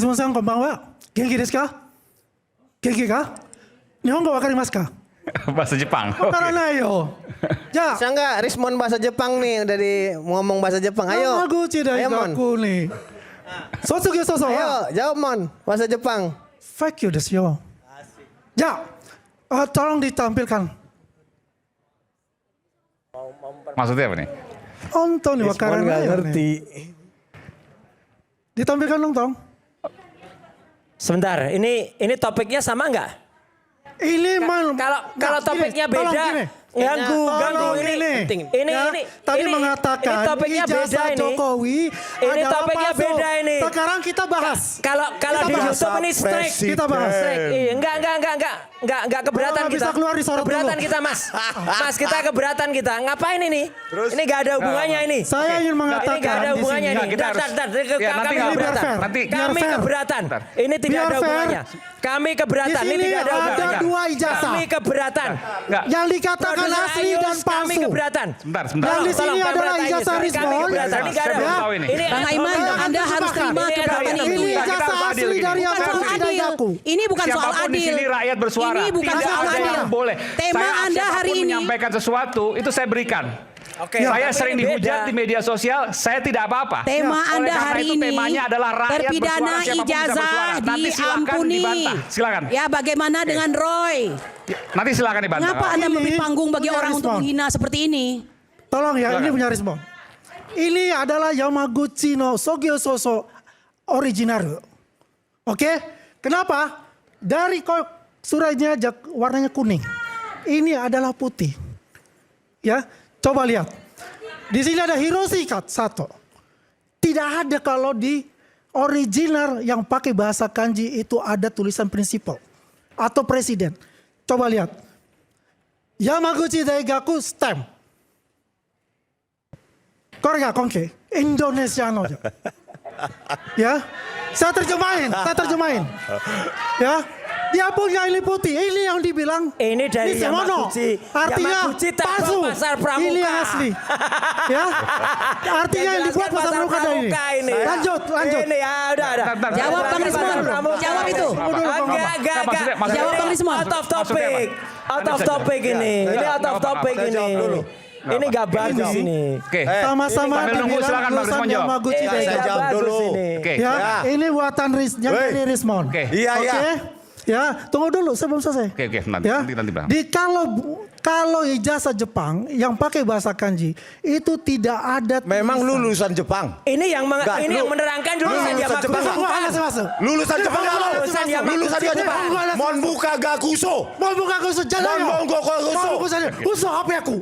Sumimasen, konbanwa. Genki desu ka? Genki ka? Nihongo wakarimasu ka? Bahasa Jepang. Wakaranai yo. Ja. Bisa nggak Rismon bahasa Jepang nih udah ngomong bahasa Jepang. Ayo. Yamaguchi Daigaku nih. Sotsugyou soso. Ayo, jawab Mon, bahasa Jepang. Fuck you desu yo. Ja. Tolong ditampilkan. Maksudnya apa nih? Hontou ni Rismon wakaranai nggak yo ngerti. nih. Ditampilkan dong, tolong. Sebentar, ini topiknya sama nggak? Ini Kalau topiknya beda, ganggu ini. Tadi ini mengatakan topiknya beda ijazah ini. Jokowi Ini adalah topiknya palsu. beda ini. Sekarang kita bahas. Kalau di YouTube ini strike. Kita bahas. Iya, enggak keberatan Kalau kita. bisa keluar disorot Keberatan dulu. kita, Mas. Mas, kita keberatan kita. Ngapain ini? Ini enggak ada hubungannya ini. Saya ingin mengatakan Ini enggak ada di hubungannya sini. ini. Kita harus- Ya, nanti Kami nggak keberatan. fair. Nanti Kami fair. keberatan. Ini tidak Biar ada fair. hubungannya. Kami keberatan. Di Ini sini tidak ada ada hubungannya. dua ijazah. Kami keberatan. Enggak. Yang dikatakan Produser asli Ayus, dan Kami palsu. keberatan. Sebentar. Yang di sini Tolong, adalah Pemret Ayus. ijazah Kami Rismon. keberatan. Ini nggak ada. Saya belum tahu ini. Bang Aiman, Anda harus terima Ini keberatan ada. ini. Ini Kita ijazah harus adil asli gini. dari Bukan soal Yamaguchi adil. Daigaku. Ini bukan soal Siapapun di adil. sini rakyat bersuara. Ini bukan Tidak soal ada adil. yang boleh. Tema Saya Anda hari siapapun ini. menyampaikan sesuatu itu saya berikan. Oke. Saya Tapi sering ini dihujat beda. di media sosial, saya tidak apa-apa. Tema Oleh Anda karena hari itu ini temanya adalah rakyat terpidana bersuara, siapapun bisa ijazah bersuara. Nanti silakan diampuni. dibantah. Silakan. Ya, bagaimana dengan Roy? Nanti silakan dibantah. Mengapa Anda Ini memberi panggung bagi punya orang untuk respon. menghina seperti ini? Tolong ya, Silakan. ini punya Rismon. Ini adalah Yamaguchi no Sogyo Soso original. Oke? Kenapa? Dari suratnya warnanya kuning. Ini adalah putih. Ya, coba lihat. Di sini ada Hiroshi Sato. Tidak ada kalau di original yang pakai bahasa kanji itu ada tulisan prinsipal atau presiden. Coba lihat. Yamaguchi Daigaku stamp. Korea Konke, Indonesia no. Ya, saya terjemahin. Ya, dia punya ini putih, ini yang dibilang. Ini dari semono. Yamaguchi. Artinya Yamaguchi tak palsu. buat pasar pramuka. Ini yang asli. Ya, artinya yang dibuat pasar pramuka dari ini. ini. Lanjut. Ini ya udah. Bentar. Jawab Bang Rismon. Jawab itu. Enggak. Maksudnya- Jawab Bang Rismon. Out of Maksudnya topic. apa? Out of topic ini. Ini out of topic Saya ini. jawab dulu. Ini nggak bagus ini. Oke. Sama-sama sambil nunggu, dibilang silakan Bang lulusan Rismon jawab. Yamaguchi Ini saya nggak Daigaku. jawab bagus dulu. ini. Oke. Ya, Ya. ini buatan yang Woi. dari Rismon. Oke. Iya, Oke. iya. Ya, tunggu dulu sebelum selesai. Oke, nanti, Ya. nanti, Bang. Kalau ijazah Jepang yang pakai bahasa kanji itu tidak ada. Memang tulisan. lulusan Jepang. Ini yang Enggak, yang lu- menerangkan lu jurusan lulusan Yamaguchi. Jepang. Masuk. Lulusan Jepang nggak lo? Lulusan Yamaguchi. Lulusan Jepang. Mon buka gakuso. Mau buka kusu jalan Mau buka kusu. Mau buka uso HP aku.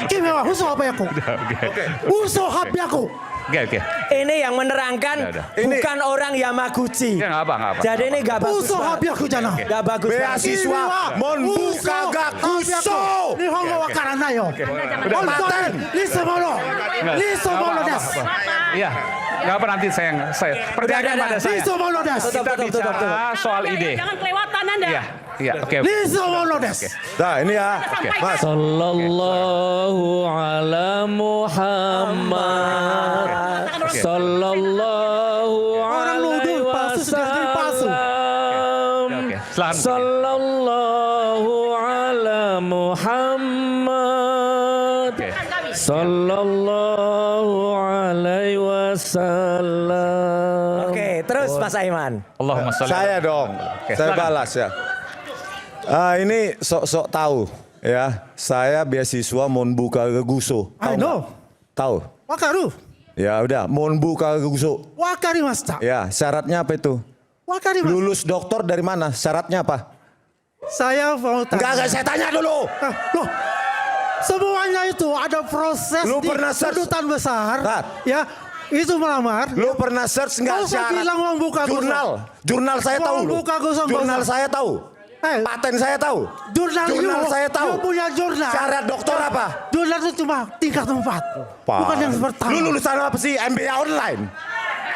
Kimi wa uso HP aku. Uso HP aku. Oke. Ini yang menerangkan Udah. bukan orang Yamaguchi. Ya nggak apa. Jadi ini nggak bagus. Uso HP aku jana. Nggak bagus. Beasiswa Mon buka gakuso. Nihongo wakaranai yo. Udah. Paten. Lisemono. Lisemono Nggak desu. apa-apa. Iya. Nggak apa nanti saya percayakan Udah. pada saya. Lisemono desu. Kita bicara soal ide. Jangan kelewatan Anda. Iya. Oke. Lisemono desu. Nah ini ya. Mas. Sallallahu ala Muhammad. Sallallahu Orang alaihi nuduh palsu sudah jadi palsu. wasallam. Oke. Silakan. Sallallahu ala Muhammad. Oke. Sallallahu alaihi wasallam. Oke, terus Mas Aiman. Allahumma sholli. Saya dong. Oke, Saya silakan. balas ya. Ini sok-sok tahu ya. Saya beasiswa Mon buka gakuso. I know. Tahu? Wakaru. Ya udah, Mon buka gakuso. Wakarimashita. Ya, syaratnya apa itu? Wakarimashita. Lulus doktor dari mana? Syaratnya apa? Saya mau tanya. Enggak, saya tanya dulu. Loh, semuanya itu ada proses Lu di pernah search? kedutaan besar. Tat. Ya, itu melamar. Lu pernah search nggak Kau usah bilang Mon buka gakuso. Jurnal saya Mon tahu lu. buka gakuso, nggak Jurnal usah. saya tahu. Paten saya tahu. Jurnal saya tahu. You punya jurnal. Syarat dokter apa? Jurnal itu cuma tingkat 4. Bukan yang pertama. Lu lulusan apa sih? MBA online.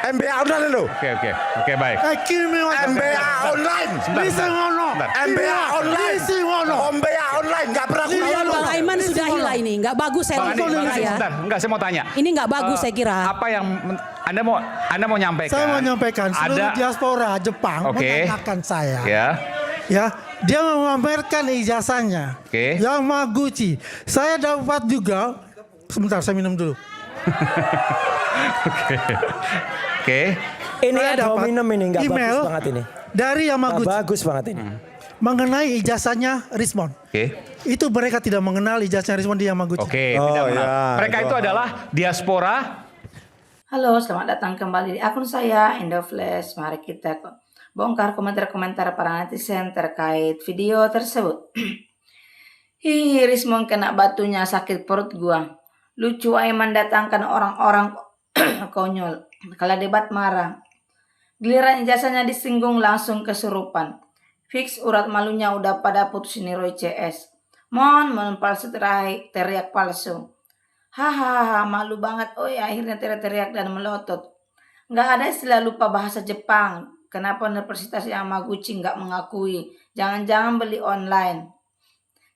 MBA online lu. Oke, baik. Kimi wa MBA online. Listen ngono. MBA online. Listen ngono. MBA online nggak pernah kuliah Kalau lu. Bang Aiman sudah hilang ini, nggak bagus saya Bang Andi, lihat ya. sebentar. Enggak, saya mau tanya. Ini nggak bagus saya kira. Apa yang Anda mau nyampaikan. Saya mau nyampaikan seluruh ada diaspora Jepang Oke. menanyakan saya. ya. Ya, dia memamerkan ijazahnya. Oke. Yamaguchi. Saya dapat juga. Sebentar, saya minum dulu. Oke. Ini Saya ada dapat minum ini nggak email bagus banget ini. dari Nggak Yamaguchi bagus banget ini. mengenai ijazahnya Rismon. Oke. Itu mereka tidak mengenal ijazah Rismon di Yamaguchi. Oke, Oh, tidak benar. ya, Mereka itu adalah diaspora. Halo, selamat datang kembali di akun saya, Indoflash. Mari kita bongkar komentar-komentar para netizen terkait video tersebut. Ih, Rismon kena batunya, sakit perut gua. Lucu Aiman datangkan orang-orang konyol. Kalau debat marah. Giliran ijazahnya disinggung langsung kesurupan. Fix urat malunya udah pada putus ini Roy CS. Mon palsu teriak palsu. Hahaha, malu banget. Oi, akhirnya teriak-teriak dan melotot. Nggak ada istilah lupa bahasa Jepang. Kenapa Universitas Yamaguchi nggak mengakui? Jangan-jangan beli online.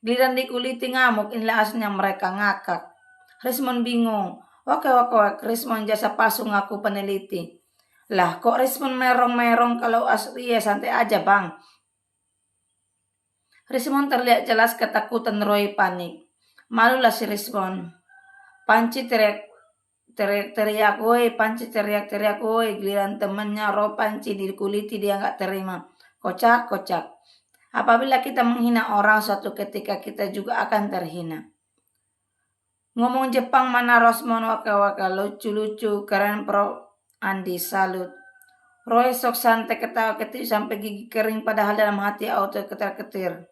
Giliran dikuliti ngamuk, inilah aslinya mereka ngakak. Rismon bingung. Wak, Rismon jasa palsu ngaku peneliti. Lah, kok Rismon merong-merong kalau asli ya santai aja bang. Rismon terlihat jelas ketakutan Roy panik. Malulah si Rismon. Panci teriak, woi, Panci teriak, woi. Giliran temennya Roy Panci dikuliti dia nggak terima. Kocak. Apabila kita menghina orang, suatu ketika kita juga akan terhina. Ngomong Jepang mana Rosmon waka lucu-lucu, keren Pro Andi salut. Roy sok santai ketawa ketik sampai gigi kering padahal dalam hati auto ketir-ketir.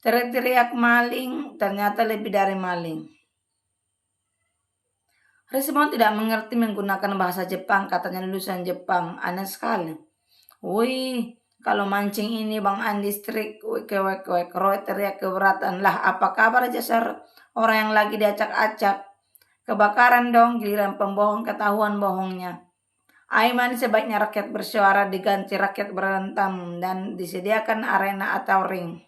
Teriak maling, ternyata lebih dari maling. Rismon tidak mengerti menggunakan bahasa Jepang, katanya lulusan Jepang. Aneh sekali. Wih, kalau mancing ini Bang Andi strik, wek. Roy teriak keberatan. Lah, apa kabar jasar orang yang lagi diacak-acak? Kebakaran dong, giliran pembohong ketahuan bohongnya. Aiman sebaiknya rakyat bersuara diganti rakyat berantem dan disediakan arena atau ring.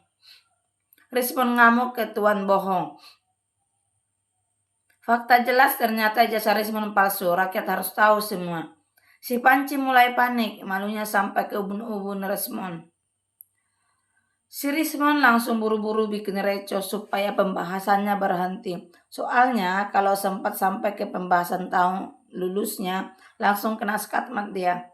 Respon ngamuk ke tuan bohong. Fakta jelas ternyata ijazah Rismon palsu, rakyat harus tahu semua. Si Panci mulai panik, malunya sampai ke ubun-ubun Rismon. Si Rismon langsung buru-buru bikin reco supaya pembahasannya berhenti. Soalnya kalau sempat sampai ke pembahasan tahun lulusnya, langsung kena skatmat dia.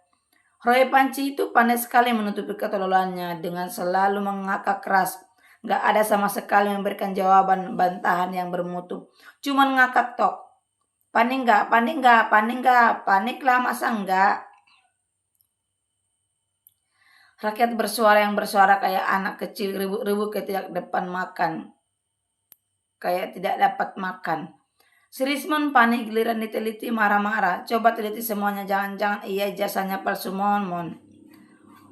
Roy Panci itu pandai sekali menutupi ketololannya dengan selalu mengakak keras. Gak ada sama sekali memberikan jawaban bantahan yang bermutu. Cuman ngakak tok. Panik gak? Paniklah masa enggak? Rakyat bersuara yang bersuara kayak anak kecil ribut-ribut ketika depan makan. Kayak tidak dapat makan. Si Rismon panik giliran diteliti marah-marah. Coba teliti semuanya, jangan-jangan iya jasanya palsu mon.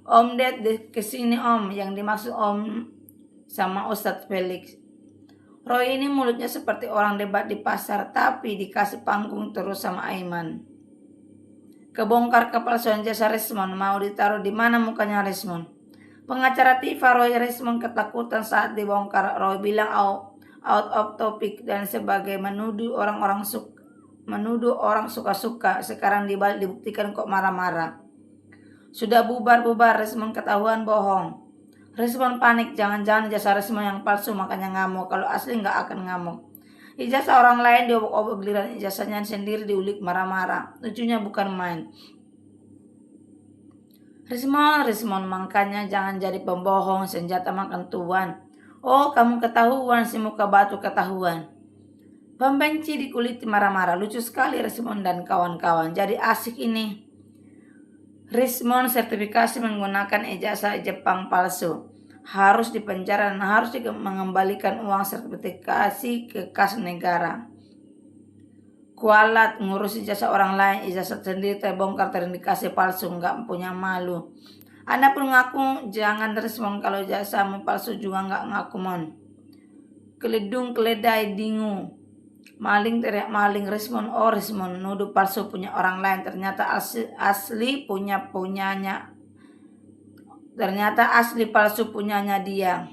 Om Ded kesini om, yang dimaksud om sama Ustadz Felix. Roy ini mulutnya seperti orang debat di pasar, tapi dikasih panggung terus sama Aiman. Kebongkar kepalsuan jasa Rismon, mau ditaruh di mana mukanya Rismon? Pengacara Tifa Roy Rismon ketakutan saat dibongkar. Roy bilang out of topic dan sebagai menuduh orang suka-suka. Sekarang dibuktikan kok marah-marah. Sudah bubar Rismon ketahuan bohong. Rismon panik, jangan-jangan ijazah Rismon yang palsu makanya ngamuk. Kalau asli nggak akan ngamuk. Ijazah orang lain diobok-obok, giliran ijazahnya sendiri diulik marah-marah. Lucunya bukan main. Rismon, makanya jangan jadi pembohong, senjata makan tuan. Oh, kamu ketahuan, si muka batu ketahuan. Pembenci dikuliti marah-marah. Lucu sekali Rismon dan kawan-kawan. Jadi asik ini. Rismon sertifikasi menggunakan ijazah Jepang palsu. Harus dipenjara dan harus mengembalikan uang sertifikasi ke kas negara. Kualat ngurus ijazah orang lain, ijazah sendiri terbongkar terindikasi palsu, nggak punya malu. Anda pun ngaku, jangan Rismon kalau ijazahmu palsu juga nggak ngaku mon. Keledung keledai dingu. Maling teriak maling Rismon. Oh Rismon nuduh palsu punya orang lain, ternyata asli punyanya. Ternyata asli palsu punyanya dia.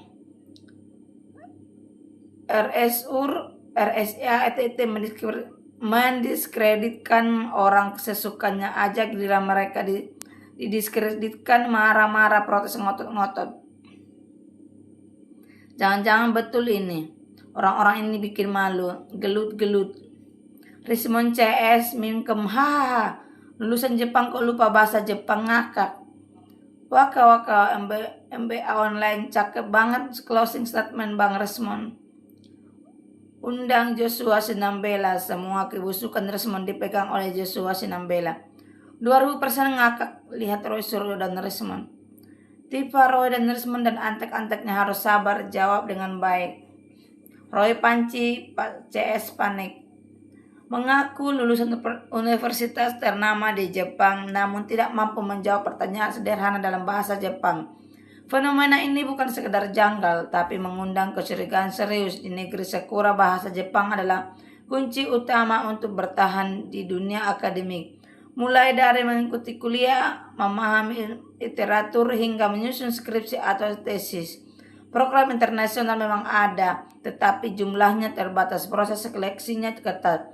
RSA ETT mendiskreditkan orang sesukanya aja, giliran mereka didiskreditkan marah-marah, protes, ngotot-ngotot. Jangan-jangan betul ini. Orang-orang ini bikin malu, gelut-gelut. Rismon CS mingkem, hahaha. Lulusan Jepang kok lupa bahasa Jepang, ngakak. Waka MBA online, cakep banget closing statement Bang Resmon. Undang Joshua Sinambela, semua kebusukan Resmon dipegang oleh Joshua Sinambela. 2000% ngakak, lihat Roy Suryo dan Resmon. Tipe Roy dan Resmon dan antek-anteknya harus sabar, jawab dengan baik. Roy Panci, CS panik. Mengaku lulusan universitas ternama di Jepang, namun tidak mampu menjawab pertanyaan sederhana dalam bahasa Jepang. Fenomena ini bukan sekedar janggal, tapi mengundang kecurigaan serius. Di negeri Sakura, bahasa Jepang adalah kunci utama untuk bertahan di dunia akademik. Mulai dari mengikuti kuliah, memahami literatur, hingga menyusun skripsi atau tesis. Program internasional memang ada, tetapi jumlahnya terbatas, proses seleksinya ketat,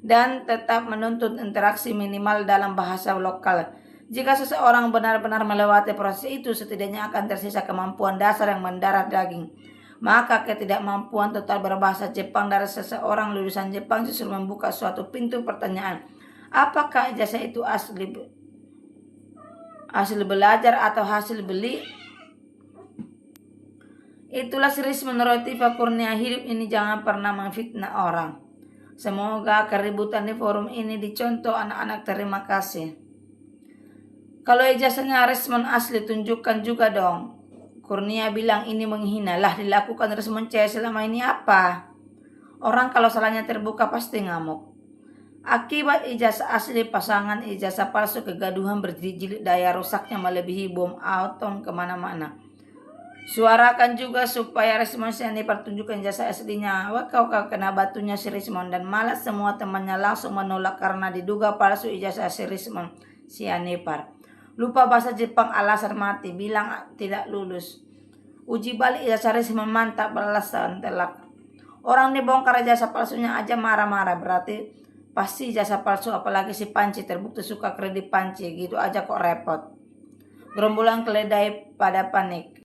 dan tetap menuntut interaksi minimal dalam bahasa lokal. Jika seseorang benar-benar melewati proses itu, setidaknya akan tersisa kemampuan dasar yang mendarah daging. Maka ketidakmampuan total berbahasa Jepang dari seseorang lulusan Jepang justru membuka suatu pintu pertanyaan. Apakah ijazah itu asli belajar atau hasil beli? Itulah series menurut Tifa Kurnia. Hidup ini jangan pernah memfitnah orang. Semoga keributan di forum ini dicontoh anak-anak. Terima kasih. Kalau ijazahnya Resmon asli, tunjukkan juga dong. Kurnia bilang ini menghina. Lah, dilakukan Resmon C selama ini apa? Orang kalau salahnya terbuka pasti ngamuk. Akibat ijazah asli, pasangan ijazah palsu, kegaduhan berjilid, daya rusaknya melebihi bom atom kemana-mana. Suarakan juga supaya Resmon Sianipar tunjukkan ijazah aslinya. Kau kena batunya si Resmon, dan malah semua temannya langsung menolak karena diduga palsu ijazah si Resmon Sianipar. Lupa bahasa Jepang, alasan mati, bilang tidak lulus. Uji balik ijazah Resmon, mantap, balasan telak. Orang dibongkar ijazah palsunya aja marah-marah, berarti pasti ijazah palsu, apalagi si Panci terbukti suka kredit Panci, gitu aja kok repot. Gerombolan keledai pada panik.